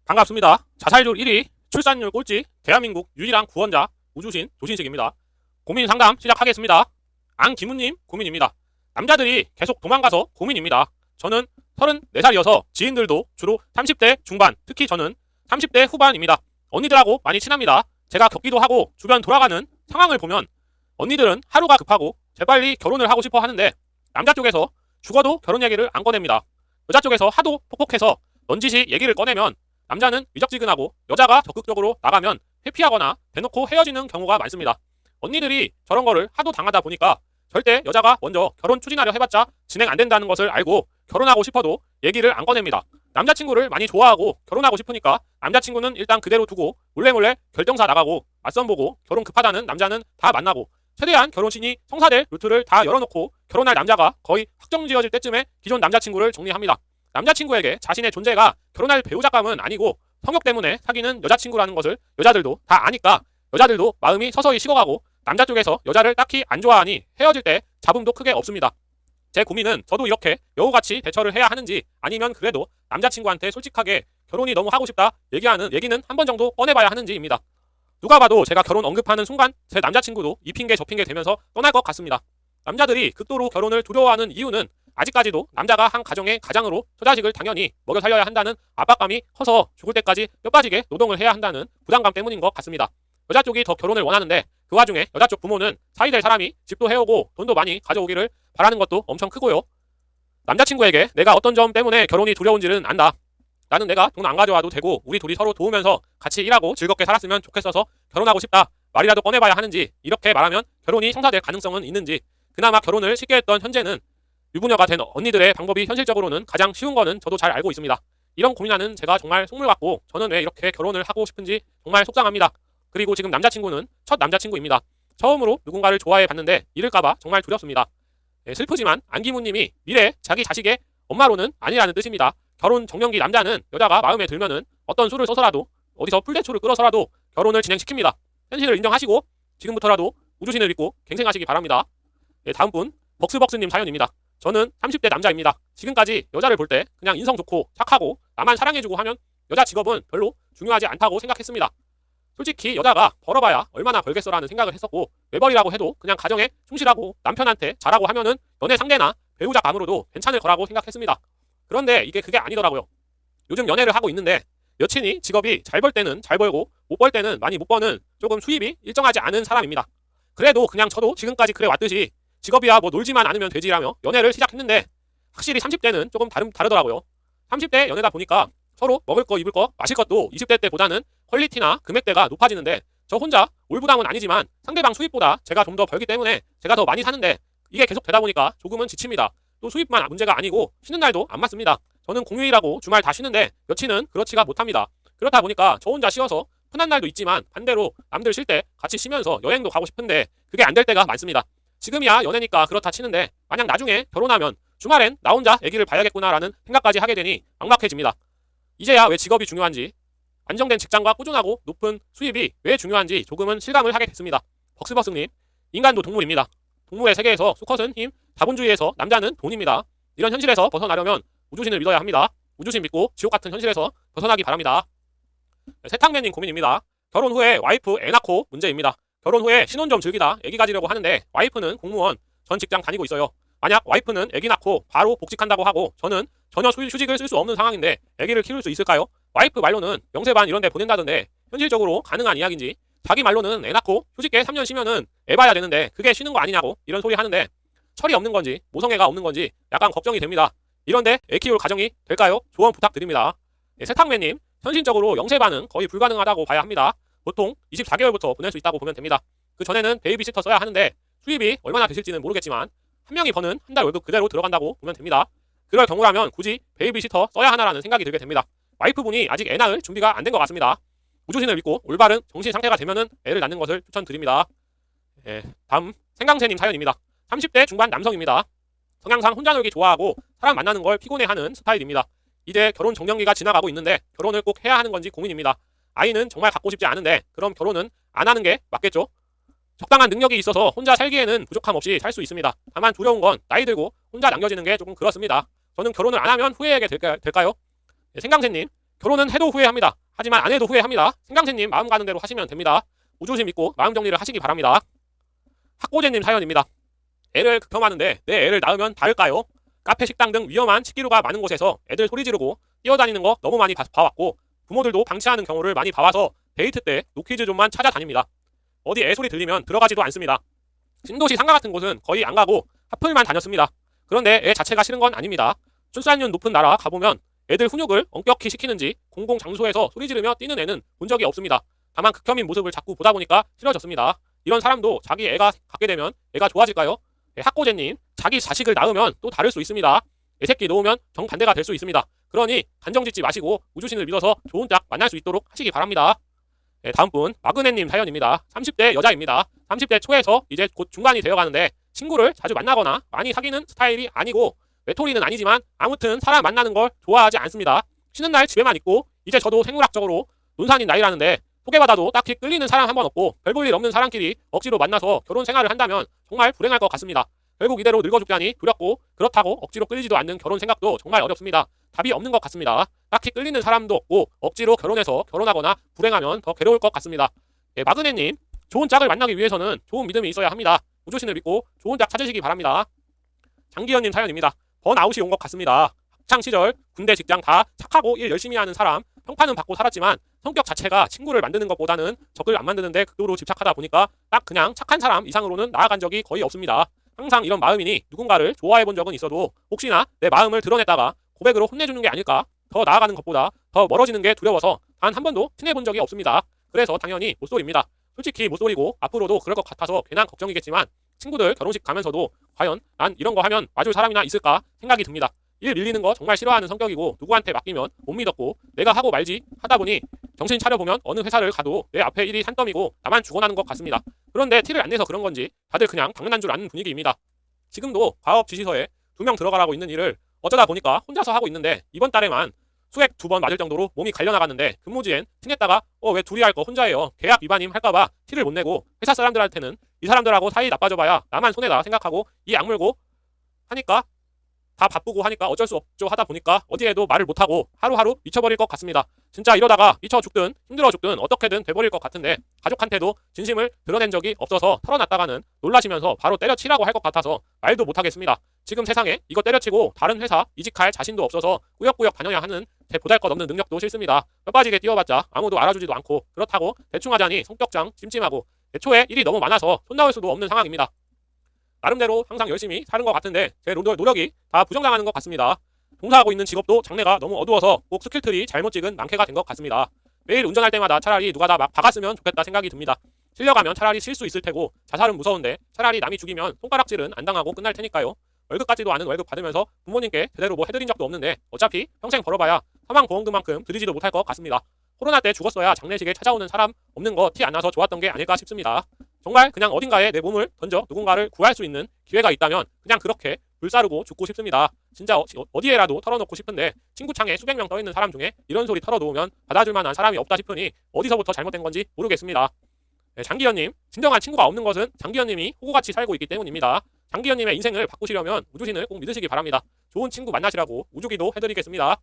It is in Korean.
반갑습니다. 자살률 1위, 출산율 꼴찌, 대한민국 유일한 구원자 우주신 조신식입니다. 고민 상담 시작하겠습니다. 안기문님 고민입니다. 남자들이 계속 도망가서 고민입니다. 저는 34살이어서 지인들도 주로 30대 중반, 특히 저는 30대 후반입니다. 언니들하고 많이 친합니다. 제가 겪기도 하고 주변 돌아가는 상황을 보면 언니들은 하루가 급하고 재빨리 결혼을 하고 싶어 하는데 남자 쪽에서 죽어도 결혼 얘기를 안 꺼냅니다. 여자 쪽에서 하도 폭폭해서 넌지시 얘기를 꺼내면 남자는 위적지근하고 여자가 적극적으로 나가면 회피하거나 대놓고 헤어지는 경우가 많습니다. 언니들이 저런 거를 하도 당하다 보니까 절대 여자가 먼저 결혼 추진하려 해봤자 진행 안 된다는 것을 알고 결혼하고 싶어도 얘기를 안 꺼냅니다. 남자친구를 많이 좋아하고 결혼하고 싶으니까 남자친구는 일단 그대로 두고 몰래몰래 결정사 나가고 맞선 보고 결혼 급하다는 남자는 다 만나고 최대한 결혼신이 성사될 루트를 다 열어놓고 결혼할 남자가 거의 확정지어질 때쯤에 기존 남자친구를 정리합니다. 남자친구에게 자신의 존재가 결혼할 배우자감은 아니고 성욕 때문에 사귀는 여자친구라는 것을 여자들도 다 아니까 여자들도 마음이 서서히 식어가고 남자 쪽에서 여자를 딱히 안 좋아하니 헤어질 때 잡음도 크게 없습니다. 제 고민은 저도 이렇게 여우같이 대처를 해야 하는지 아니면 그래도 남자친구한테 솔직하게 결혼이 너무 하고 싶다 얘기는 한 번 정도 꺼내봐야 하는지입니다. 누가 봐도 제가 결혼 언급하는 순간 제 남자친구도 이 핑계 저 핑계 되면서 떠날 것 같습니다. 남자들이 극도로 결혼을 두려워하는 이유는 아직까지도 남자가 한 가정의 가장으로 처자식을 당연히 먹여 살려야 한다는 압박감이 커서 죽을 때까지 뼈 빠지게 노동을 해야 한다는 부담감 때문인 것 같습니다. 여자 쪽이 더 결혼을 원하는데 그 와중에 여자 쪽 부모는 사이될 사람이 집도 해오고 돈도 많이 가져오기를 바라는 것도 엄청 크고요. 남자친구에게 내가 어떤 점 때문에 결혼이 두려운지는 안다. 나는 내가 돈 안 가져와도 되고 우리 둘이 서로 도우면서 같이 일하고 즐겁게 살았으면 좋겠어서 결혼하고 싶다. 말이라도 꺼내봐야 하는지 이렇게 말하면 결혼이 성사될 가능성은 있는지 그나마 결혼을 쉽게 했던 현재는 유부녀가 된 언니들의 방법이 현실적으로는 가장 쉬운 거는 저도 잘 알고 있습니다. 이런 고민하는 제가 정말 속물 같고 저는 왜 이렇게 결혼을 하고 싶은지 정말 속상합니다. 그리고 지금 남자친구는 첫 남자친구입니다. 처음으로 누군가를 좋아해 봤는데 잃을까봐 정말 두렵습니다. 슬프지만 안기무님이 미래 자기 자식의 엄마로는 아니라는 뜻입니다. 결혼 정년기 남자는 여자가 마음에 들면은 어떤 수를 써서라도 어디서 풀대초를 끌어서라도 결혼을 진행시킵니다. 현실을 인정하시고 지금부터라도 우주신을 믿고 갱생하시기 바랍니다. 다음 분 벅스벅스님 사연입니다. 저는 30대 남자입니다. 지금까지 여자를 볼 때 그냥 인성 좋고 착하고 나만 사랑해주고 하면 여자 직업은 별로 중요하지 않다고 생각했습니다. 솔직히 여자가 벌어봐야 얼마나 벌겠어라는 생각을 했었고 외벌이라고 해도 그냥 가정에 충실하고 남편한테 잘하고 하면은 연애 상대나 배우자 감으로도 괜찮을 거라고 생각했습니다. 그런데 이게 그게 아니더라고요. 요즘 연애를 하고 있는데 여친이 직업이 잘 벌 때는 잘 벌고 못 벌 때는 많이 못 버는 조금 수입이 일정하지 않은 사람입니다. 그래도 그냥 저도 지금까지 그래 왔듯이 직업이야 뭐 놀지만 않으면 되지라며 연애를 시작했는데 확실히 30대는 조금 다르더라고요. 30대 연애다 보니까 서로 먹을 거 입을 거 마실 것도 20대 때보다는 퀄리티나 금액대가 높아지는데 저 혼자 올부담은 아니지만 상대방 수입보다 제가 좀 더 벌기 때문에 제가 더 많이 사는데 이게 계속 되다 보니까 조금은 지칩니다. 또 수입만 문제가 아니고 쉬는 날도 안 맞습니다. 저는 공휴일하고 주말 다 쉬는데 여친은 그렇지가 못합니다. 그렇다 보니까 저 혼자 쉬어서 편한 날도 있지만 반대로 남들 쉴 때 같이 쉬면서 여행도 가고 싶은데 그게 안 될 때가 많습니다. 지금이야 연애니까 그렇다 치는데 만약 나중에 결혼하면 주말엔 나 혼자 애기를 봐야겠구나라는 생각까지 하게 되니 막막해집니다. 이제야 왜 직업이 중요한지 안정된 직장과 꾸준하고 높은 수입이 왜 중요한지 조금은 실감을 하게 됐습니다. 벅스벅스님, 인간도 동물입니다. 동물의 세계에서 수컷은 힘, 자본주의에서 남자는 돈입니다. 이런 현실에서 벗어나려면 우주신을 믿어야 합니다. 우주신 믿고 지옥 같은 현실에서 벗어나기 바랍니다. 세탁맨님 고민입니다. 결혼 후에 와이프 애 낳고 문제입니다. 결혼 후에 신혼 좀 즐기다 애기 가지려고 하는데 와이프는 공무원, 전 직장 다니고 있어요. 만약 와이프는 애기 낳고 바로 복직한다고 하고 저는 전혀 휴직을 쓸 수 없는 상황인데 애기를 키울 수 있을까요? 와이프 말로는 영세반 이런 데 보낸다던데 현실적으로 가능한 이야기인지 자기 말로는 애 낳고 휴직계 3년 쉬면은 애 봐야 되는데 그게 쉬는 거 아니냐고 이런 소리 하는데 철이 없는 건지 모성애가 없는 건지 약간 걱정이 됩니다. 이런데 애 키울 가정이 될까요? 조언 부탁드립니다. 세탁맨님, 현실적으로 영세반은 거의 불가능하다고 봐야 합니다. 보통 24개월부터 보낼 수 있다고 보면 됩니다. 그 전에는 베이비시터 써야 하는데 수입이 얼마나 되실지는 모르겠지만 한 명이 버는 한 달 월급 그대로 들어간다고 보면 됩니다. 그럴 경우라면 굳이 베이비시터 써야 하나라는 생각이 들게 됩니다. 와이프분이 아직 애 낳을 준비가 안 된 것 같습니다. 우주신을 믿고 올바른 정신 상태가 되면은 애를 낳는 것을 추천드립니다. 다음 생강새님 사연입니다. 30대 중반 남성입니다. 성향상 혼자 놀기 좋아하고 사람 만나는 걸 피곤해하는 스타일입니다. 이제 결혼 정년기가 지나가고 있는데 결혼을 꼭 해야 하는 건지 고민입니다. 아이는 정말 갖고 싶지 않은데 그럼 결혼은 안 하는 게 맞겠죠? 적당한 능력이 있어서 혼자 살기에는 부족함 없이 살 수 있습니다. 다만 두려운 건 나이 들고 혼자 남겨지는 게 조금 그렇습니다. 저는 결혼을 안 하면 후회하게 될까요? 생강새님, 결혼은 해도 후회합니다. 하지만 안 해도 후회합니다. 생강새님 마음 가는 대로 하시면 됩니다. 우주심 믿고 마음 정리를 하시기 바랍니다. 학고제님 사연입니다. 애를 극혐하는데 내 애를 낳으면 다를까요? 카페, 식당 등 위험한 식기류가 많은 곳에서 애들 소리 지르고 뛰어다니는 거 너무 많이 봐왔고 부모들도 방치하는 경우를 많이 봐와서 데이트 때 노키즈 존만 찾아다닙니다. 어디 애 소리 들리면 들어가지도 않습니다. 신도시 상가 같은 곳은 거의 안 가고 하플만 다녔습니다. 그런데 애 자체가 싫은 건 아닙니다. 출산율 높은 나라 가보면 애들 훈육을 엄격히 시키는지 공공장소에서 소리 지르며 뛰는 애는 본 적이 없습니다. 다만 극혐인 모습을 자꾸 보다 보니까 싫어졌습니다. 이런 사람도 자기 애가 갖게 되면 애가 좋아질까요? 학고제님, 자기 자식을 낳으면 또 다를 수 있습니다. 애 새끼 놓으면 정반대가 될 수 있습니다. 그러니 간정짓지 마시고 우주신을 믿어서 좋은 짝 만날 수 있도록 하시기 바랍니다. 다음 분 마그네님 사연입니다. 30대 여자입니다. 30대 초에서 이제 곧 중반이 되어가는데 친구를 자주 만나거나 많이 사귀는 스타일이 아니고 외톨이는 아니지만 아무튼 사람 만나는 걸 좋아하지 않습니다. 쉬는 날 집에만 있고 이제 저도 생물학적으로 논산인 나이라는데 소개받아도 딱히 끌리는 사람 한 번 없고 별 볼 일 없는 사람끼리 억지로 만나서 결혼 생활을 한다면 정말 불행할 것 같습니다. 결국 이대로 늙어 죽자니 두렵고 그렇다고 억지로 끌리지도 않는 결혼 생각도 정말 어렵습니다. 답이 없는 것 같습니다. 딱히 끌리는 사람도 없고 억지로 결혼해서 결혼하거나 불행하면 더 괴로울 것 같습니다. 마그네님, 좋은 짝을 만나기 위해서는 좋은 믿음이 있어야 합니다. 우주신을 믿고 좋은 짝 찾으시기 바랍니다. 장기현님 사연입니다. 번아웃이 온 것 같습니다. 학창시절, 군대, 직장 다 착하고 일 열심히 하는 사람, 평판은 받고 살았지만 성격 자체가 친구를 만드는 것보다는 적을 안 만드는데 극도로 집착하다 보니까 딱 그냥 착한 사람 이상으로는 나아간 적이 거의 없습니다. 항상 이런 마음이니 누군가를 좋아해 본 적은 있어도 혹시나 내 마음을 드러냈다가 고백으로 혼내주는 게 아닐까, 더 나아가는 것보다 더 멀어지는 게 두려워서 단 한 번도 친해본 적이 없습니다. 그래서 당연히 못소리입니다. 솔직히 못소리고 앞으로도 그럴 것 같아서 괜한 걱정이겠지만 친구들 결혼식 가면서도 과연 난 이런 거 하면 와줄 사람이나 있을까 생각이 듭니다. 일 밀리는 거 정말 싫어하는 성격이고 누구한테 맡기면 못 믿었고 내가 하고 말지 하다 보니 정신 차려보면 어느 회사를 가도 내 앞에 일이 산더미고 나만 죽어나는 것 같습니다. 그런데 티를 안 내서 그런 건지 다들 그냥 당연한 줄 아는 분위기입니다. 지금도 과업 지시서에 2명 들어가라고 있는 일을 어쩌다 보니까 혼자서 하고 있는데 이번 달에만 수액 2번 맞을 정도로 몸이 갈려나가는데 근무지엔 티냈다가 왜 둘이 할 거 혼자 해요. 계약 위반임 할까봐 티를 못 내고 회사 사람들한테는 이 사람들하고 사이 나빠져봐야 나만 손해다 생각하고 이 악물고 하니까 다 바쁘고 하니까 어쩔 수 없죠 하다 보니까 어디에도 말을 못하고 하루하루 미쳐버릴 것 같습니다. 진짜 이러다가 미쳐 죽든 힘들어 죽든 어떻게든 돼버릴 것 같은데 가족한테도 진심을 드러낸 적이 없어서 털어놨다가는 놀라시면서 바로 때려치라고 할 것 같아서 말도 못하겠습니다. 지금 세상에 이거 때려치고 다른 회사 이직할 자신도 없어서 꾸역꾸역 다녀야 하는 제 보잘것없는 능력도 싫습니다. 뼈빠지게 뛰어봤자 아무도 알아주지도 않고 그렇다고 대충 하자니 성격장 찜찜하고 애초에 일이 너무 많아서 손 나올 수도 없는 상황입니다. 나름대로 항상 열심히 사는 것 같은데 제 노력이 다 부정당하는 것 같습니다. 종사하고 있는 직업도 장래가 너무 어두워서 꼭 스킬틀이 잘못 찍은 망캐가 된 것 같습니다. 매일 운전할 때마다 차라리 누가 다 막 박았으면 좋겠다 생각이 듭니다. 실려가면 차라리 쉴 수 있을 테고 자살은 무서운데 차라리 남이 죽이면 손가락질은 안 당하고 끝날 테니까요. 월급 같지도 않은 월급 받으면서 부모님께 제대로 뭐 해드린 적도 없는데 어차피 평생 벌어봐야 사망보험금만큼 드리지도 못할 것 같습니다. 코로나 때 죽었어야 장례식에 찾아오는 사람 없는 거 티 안 나서 좋았던 게 아닐까 싶습니다. 정말 그냥 어딘가에 내 몸을 던져 누군가를 구할 수 있는 기회가 있다면 그냥 그렇게 불사르고 죽고 싶습니다. 진짜 어디에라도 털어놓고 싶은데 친구 창에 수백 명 떠있는 사람 중에 이런 소리 털어놓으면 받아줄 만한 사람이 없다 싶으니 어디서부터 잘못된 건지 모르겠습니다. 장기현님, 진정한 친구가 없는 것은 장기현님이 호구같이 살고 있기 때문입니다. 장기현님의 인생을 바꾸시려면 우주신을 꼭 믿으시기 바랍니다. 좋은 친구 만나시라고 우주기도 해드리겠습니다.